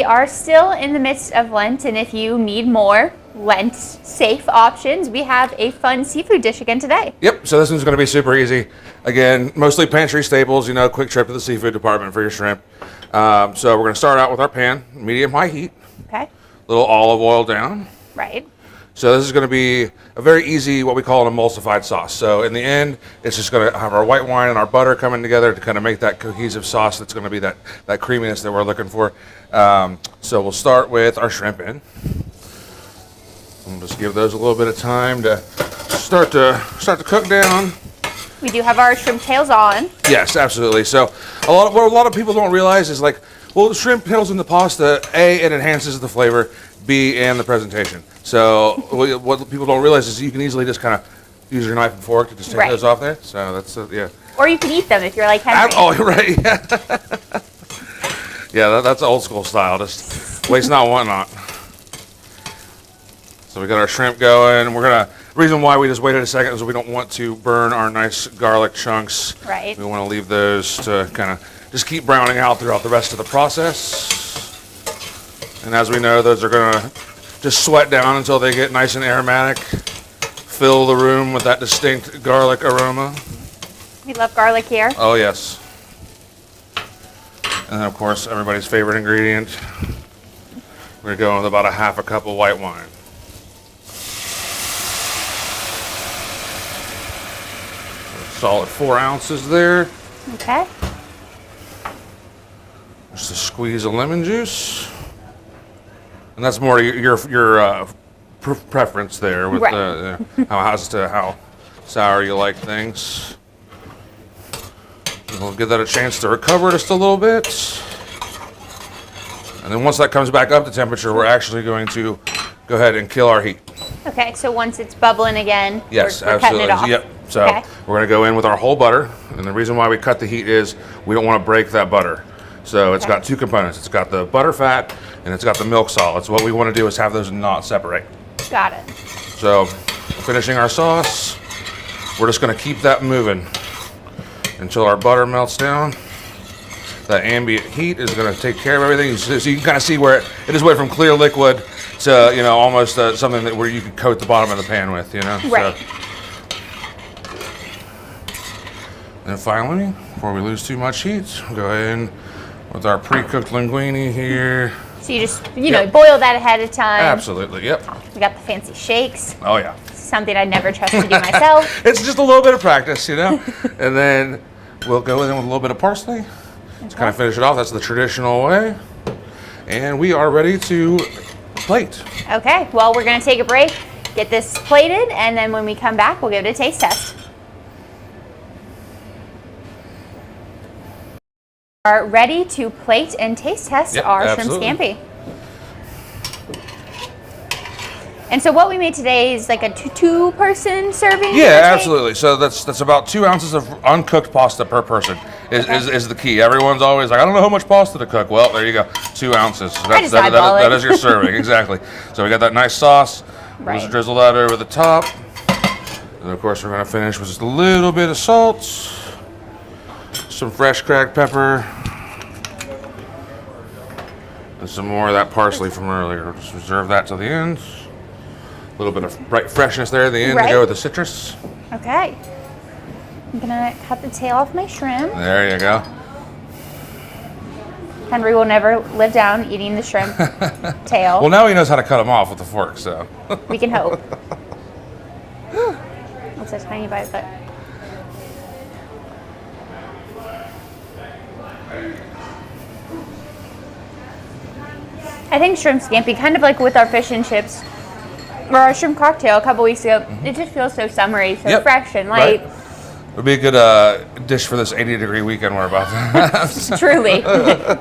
are still in the midst of Lent, and if you need more Lent safe options, we have a fun seafood dish again today. Yep, so this one's going to be super easy. Again, mostly pantry staples, quick trip to the seafood department for your shrimp. So we're going to start out with our pan, medium-high heat. Okay. Little olive oil down. Right. So this is going to be a very easy, what we call an emulsified sauce. So in the end, it's just going to have our white wine and our butter coming together to kind of make that cohesive sauce that's going to be that creaminess that we're looking for. So we'll start with our shrimp in. We'll just give those a little bit of time to start to cook down. We do have our shrimp tails on. Yes, absolutely. So what a lot of people don't realize is the shrimp tails in the pasta, A, it enhances the flavor, B, and the presentation. So what people don't realize is you can easily just kind of use your knife and fork to just take those off there. So that's, yeah. Or you can eat them if you're like Henry. Oh, right. Yeah, yeah, that's old school style. Just waste not, want not. So we got our shrimp going. The reason why we just waited a second is we don't want to burn our nice garlic chunks. Right. We want to leave those to kind of just keep browning out throughout the rest of the process. And as we know, those are going to just sweat down until they get nice and aromatic. Fill the room with that distinct garlic aroma. We love garlic here. Oh, yes. And then, of course, everybody's favorite ingredient. We're going to go with about a half a cup of white wine. Solid 4 ounces there. Okay. Just a squeeze of lemon juice. And that's more your preference there with how sour you like things. We'll give that a chance to recover just a little bit. And then once that comes back up to temperature, we're actually going to go ahead and kill our heat. Okay, so once it's bubbling again, yes, we're cutting it off. Yep. So we're going to go in with our whole butter. And the reason why we cut the heat is we don't want to break that butter. So it's got 2 components. It's got the butter fat and it's got the milk solids. What we want to do is have those not separate. Got it. So finishing our sauce, we're just going to keep that moving until our butter melts down. That ambient heat is going to take care of everything. So you can kind of see where it is went from clear liquid to almost something where you can coat the bottom of the pan with. Right. So, and finally, before we lose too much heat, we'll go ahead with our pre-cooked linguine here. So you just, boil that ahead of time. Absolutely, yep. We got the fancy shakes. Oh, yeah. Something I'd never trust to do myself. It's just a little bit of practice, And then we'll go in with a little bit of parsley to kind of finish it off. That's the traditional way. And we are ready to plate. Okay, well, we're going to take a break, get this plated, and then when we come back, we'll give it a taste test. Are ready to plate and taste test our shrimp scampi. And so what we made today is like a two-person serving? Yeah, absolutely. So that's about 2 ounces of uncooked pasta per person is the key. Everyone's always like, I don't know how much pasta to cook. Well, there you go, 2 ounces. That is your serving, exactly. So we got that nice sauce. We'll just drizzle that over the top. And of course, we're going to finish with just a little bit of salt, some fresh cracked pepper, and some more of that parsley from earlier. Just reserve that till the end. A little bit of bright freshness there at the end to go with the citrus. Okay. I'm gonna cut the tail off my shrimp. There you go. Henry will never live down eating the shrimp tail. Well, now he knows how to cut them off with a fork, so. We can hope. That's a tiny bite, but. I think shrimp scampi, kind of like with our fish and chips, or our shrimp cocktail a couple weeks ago, it just feels so summery, so fresh and light. Right. It would be a good dish for this 80-degree weekend we're about to have. Truly.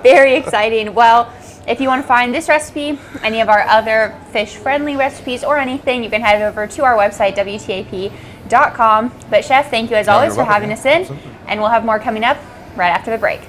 Very exciting. Well, if you want to find this recipe, any of our other fish-friendly recipes, or anything, you can head over to our website, WTAP.com. But Chef, thank you as always for having us in, and we'll have more coming up right after the break.